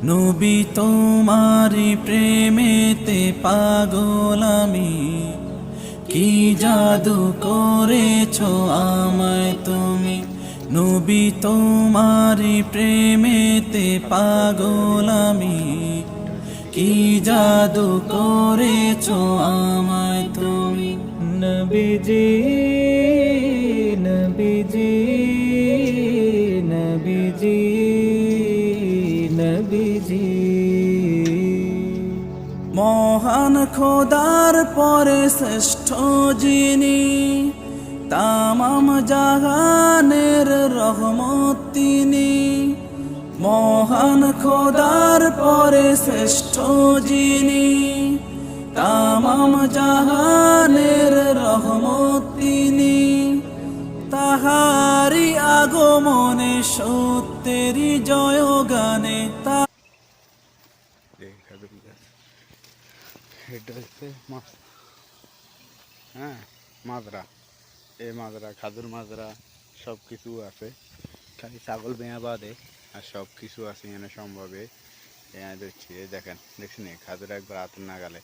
নবী তোমারি প্রেমেতে পাগল আমি, কি জাদু করেছো আমায় তুমি। নবী তোমারি প্রেমেতে পাগল আমি, কি জাদু করেছো আমায় তুমি। নবীজি নবীজি নবীজি নবীজি, মহান খোদার পরে শ্রেষ্ঠ যিনি, তামাম জাহানের রহমত তিনি। মহান খোদার পরে শ্রেষ্ঠ যিনি, তামাম জাহানের রহমত তিনি। তাহারি আগমনে সত্যেরই জয়গানে এটা হচ্ছে হ্যাঁ মাজরা, এই মাজরা খাদুর মাজরা সব কিছু আছে, খালি ছাগল বেয়া বাদে আর সব কিছু আছে এখানে সম্ভবে। এখানে দেখছি এই দেখছেন খাদুর একবার আতর না গেলে।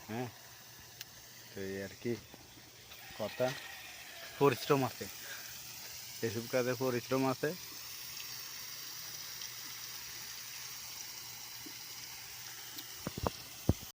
হ্যাঁ, তো এই আর কি কথা, পরিশ্রম আছে, এসব কাজে পরিশ্রম আছে।